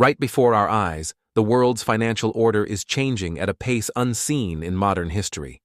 Right before our eyes, the world's financial order is changing at a pace unseen in modern history.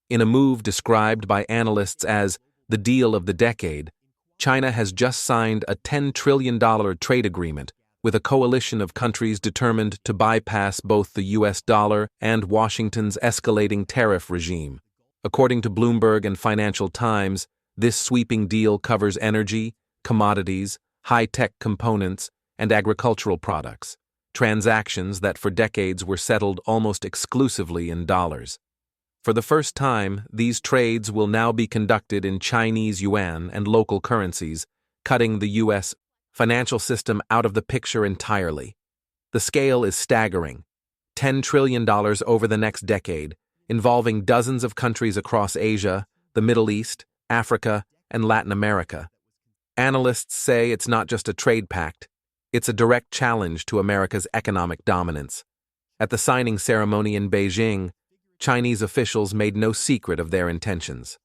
In a move described by analysts as the deal of the decade, China has just signed a $10 trillion trade agreement with a coalition of countries determined to bypass both the US dollar and Washington's escalating tariff regime. According to Bloomberg and Financial Times, this sweeping deal covers energy, commodities, high-tech components, and agricultural products, transactions that for decades were settled almost exclusively in dollars. For the first time, these trades will now be conducted in Chinese yuan and local currencies, cutting the U.S. financial system out of the picture entirely. The scale is staggering: $10 trillion over the next decade, involving dozens of countries across Asia, the Middle East, Africa, and Latin America. Analysts say it's not just a trade pact, it's a direct challenge to America's economic dominance. At the signing ceremony in Beijing, Chinese officials made no secret of their intentions.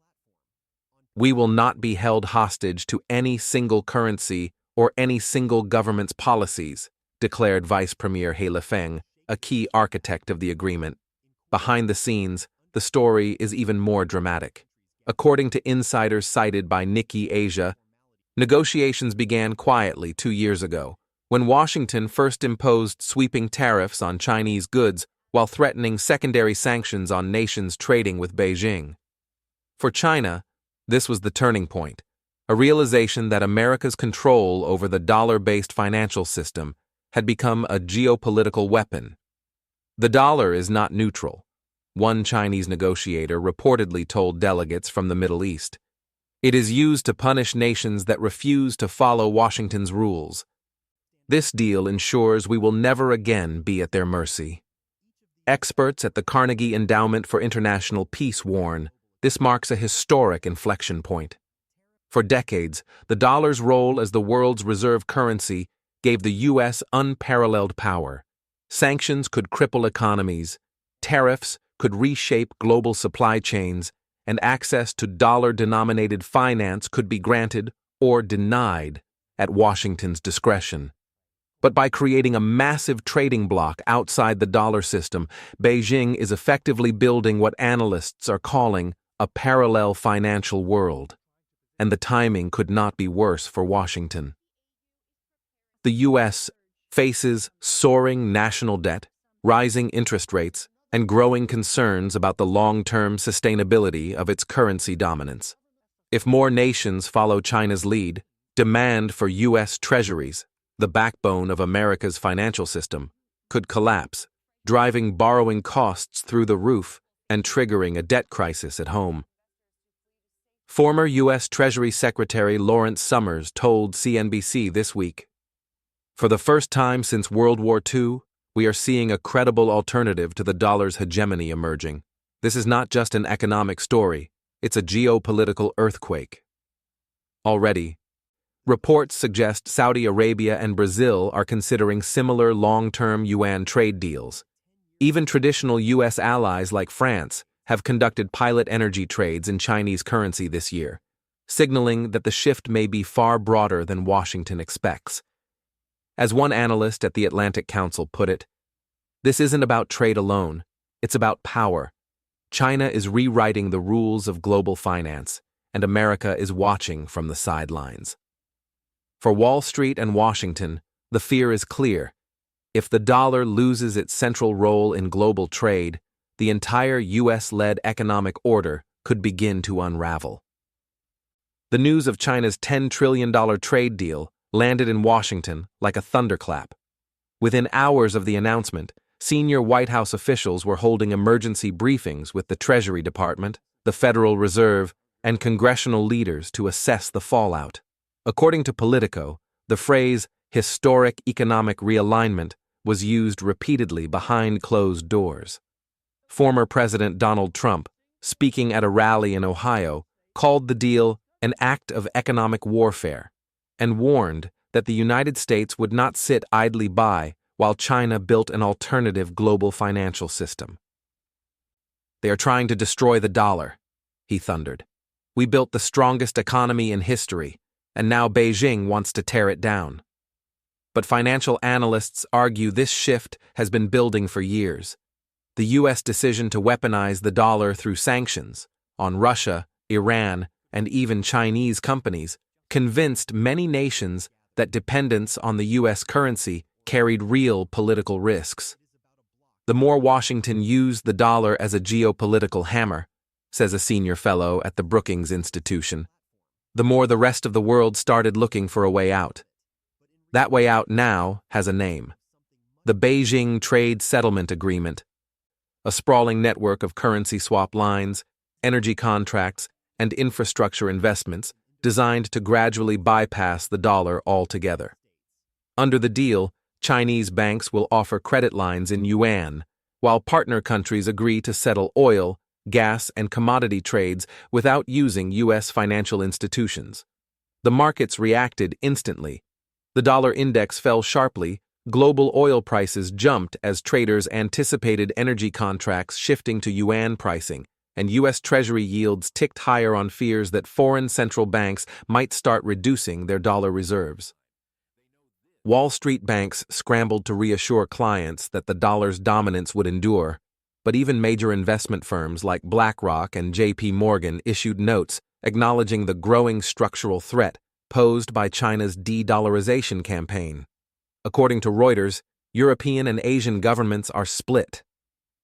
"We will not be held hostage to any single currency or any single government's policies," declared Vice Premier He Lifeng, a key architect of the agreement. Behind the scenes, the story is even more dramatic. According to insiders cited by Nikkei Asia, negotiations began quietly 2 years ago, when Washington first imposed sweeping tariffs on Chinese goods while threatening secondary sanctions on nations trading with Beijing. For China, this was the turning point, a realization that America's control over the dollar-based financial system had become a geopolitical weapon. The dollar is not neutral, one Chinese negotiator reportedly told delegates from the Middle East. It is used to punish nations that refuse to follow Washington's rules. This deal ensures we will never again be at their mercy. Experts at the Carnegie Endowment for International Peace warn this marks a historic inflection point. For decades, the dollar's role as the world's reserve currency gave the U.S. unparalleled power. Sanctions could cripple economies, tariffs could reshape global supply chains, and access to dollar-denominated finance could be granted or denied at Washington's discretion. But by creating a massive trading bloc outside the dollar system, Beijing is effectively building what analysts are calling a parallel financial world. And the timing could not be worse for Washington. The U.S. faces soaring national debt, rising interest rates, and growing concerns about the long-term sustainability of its currency dominance. If more nations follow China's lead, demand for U.S. treasuries, the backbone of America's financial system, could collapse, driving borrowing costs through the roof and triggering a debt crisis at home. Former U.S. Treasury Secretary Lawrence Summers told CNBC this week, "For the first time since World War II, we are seeing a credible alternative to the dollar's hegemony emerging. This is not just an economic story, it's a geopolitical earthquake." Already, reports suggest Saudi Arabia and Brazil are considering similar long-term yuan trade deals. Even traditional U.S. allies like France have conducted pilot energy trades in Chinese currency this year, signaling that the shift may be far broader than Washington expects. As one analyst at the Atlantic Council put it, "This isn't about trade alone, it's about power. China is rewriting the rules of global finance, and America is watching from the sidelines." For Wall Street and Washington, the fear is clear. If the dollar loses its central role in global trade, the entire U.S.-led economic order could begin to unravel. The news of China's $10 trillion trade deal landed in Washington like a thunderclap. Within hours of the announcement, senior White House officials were holding emergency briefings with the Treasury Department, the Federal Reserve, and congressional leaders to assess the fallout. According to Politico, the phrase "historic economic realignment" was used repeatedly behind closed doors. Former President Donald Trump, speaking at a rally in Ohio, called the deal an act of economic warfare and warned that the United States would not sit idly by while China built an alternative global financial system. "They are trying to destroy the dollar," he thundered. "We built the strongest economy in history, and now Beijing wants to tear it down." But financial analysts argue this shift has been building for years. The U.S. decision to weaponize the dollar through sanctions on Russia, Iran, and even Chinese companies convinced many nations that dependence on the U.S. currency carried real political risks. The more Washington used the dollar as a geopolitical hammer, says a senior fellow at the Brookings Institution, the more the rest of the world started looking for a way out. That way out now has a name: the Beijing Trade Settlement Agreement, a sprawling network of currency swap lines, energy contracts, and infrastructure investments designed to gradually bypass the dollar altogether. Under the deal, Chinese banks will offer credit lines in Yuan, while partner countries agree to settle oil, gas, and commodity trades without using U.S. financial institutions. The markets reacted instantly. The dollar index fell sharply, global oil prices jumped as traders anticipated energy contracts shifting to yuan pricing, and U.S. Treasury yields ticked higher on fears that foreign central banks might start reducing their dollar reserves. Wall Street banks scrambled to reassure clients that the dollar's dominance would endure, but even major investment firms like BlackRock and J.P. Morgan issued notes acknowledging the growing structural threat posed by China's de-dollarization campaign. According to Reuters, European and Asian governments are split.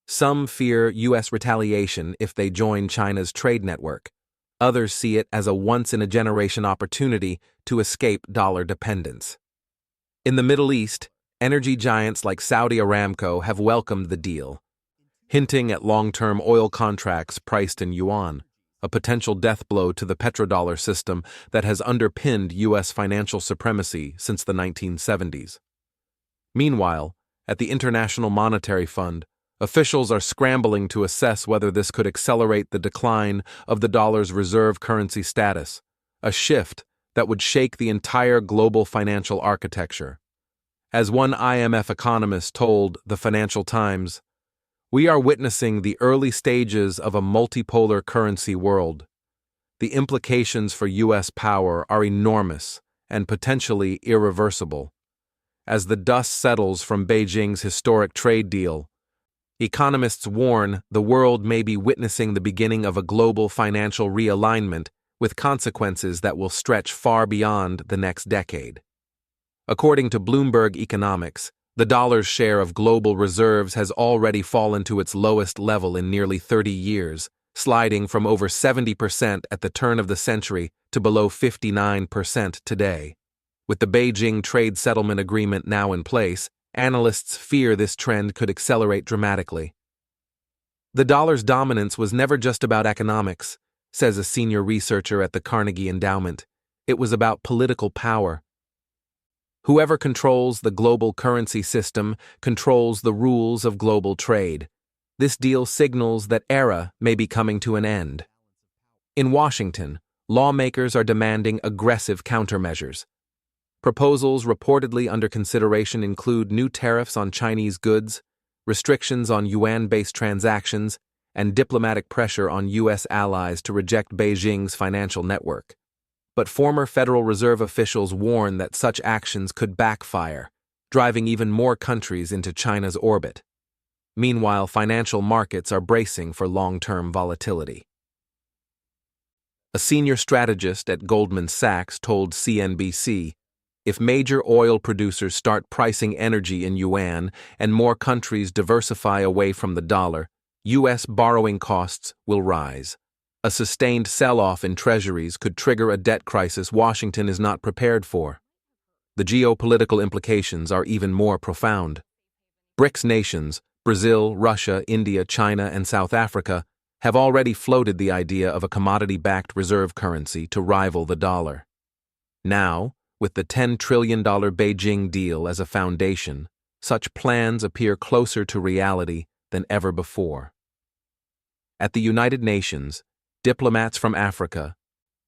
Some fear U.S. retaliation if they join China's trade network. Others see it as a once-in-a-generation opportunity to escape dollar dependence. In the Middle East, energy giants like Saudi Aramco have welcomed the deal, hinting at long-term oil contracts priced in yuan, a potential death blow to the petrodollar system that has underpinned U.S. financial supremacy since the 1970s. Meanwhile, at the International Monetary Fund, officials are scrambling to assess whether this could accelerate the decline of the dollar's reserve currency status, a shift that would shake the entire global financial architecture. As one IMF economist told the Financial Times, "We are witnessing the early stages of a multipolar currency world. The implications for U.S. power are enormous and potentially irreversible. As the dust settles from Beijing's historic trade deal, economists warn the world may be witnessing the beginning of a global financial realignment with consequences that will stretch far beyond the next decade." According to Bloomberg Economics, the dollar's share of global reserves has already fallen to its lowest level in nearly 30 years, sliding from over 70% at the turn of the century to below 59% today. With the Beijing Trade Settlement Agreement now in place, analysts fear this trend could accelerate dramatically. The dollar's dominance was never just about economics, says a senior researcher at the Carnegie Endowment. It was about political power. Whoever controls the global currency system controls the rules of global trade. This deal signals that era may be coming to an end. In Washington, lawmakers are demanding aggressive countermeasures. Proposals reportedly under consideration include new tariffs on Chinese goods, restrictions on yuan-based transactions, and diplomatic pressure on U.S. allies to reject Beijing's financial network. But former Federal Reserve officials warn that such actions could backfire, driving even more countries into China's orbit. Meanwhile, financial markets are bracing for long-term volatility. A senior strategist at Goldman Sachs told CNBC, "If major oil producers start pricing energy in yuan and more countries diversify away from the dollar, U.S. borrowing costs will rise. A sustained sell-off in treasuries could trigger a debt crisis Washington is not prepared for. The geopolitical implications are even more profound. BRICS nations, Brazil, Russia, India, China, and South Africa, have already floated the idea of a commodity-backed reserve currency to rival the dollar. Now, with the $10 trillion Beijing deal as a foundation, such plans appear closer to reality than ever before. At the United Nations, diplomats from Africa,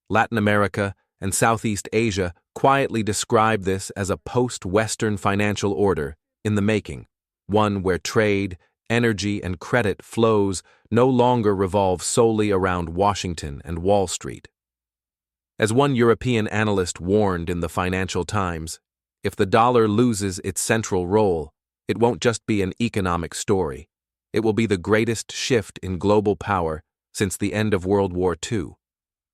Latin America, and Southeast Asia quietly describe this as a post-Western financial order in the making, one where trade, energy, and credit flows no longer revolve solely around Washington and Wall Street. As one European analyst warned in the Financial Times, If the dollar loses its central role, it won't just be an economic story. It will be the greatest shift in global power since the end of World War II.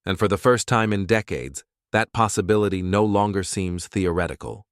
And for the first time in decades, that possibility no longer seems theoretical.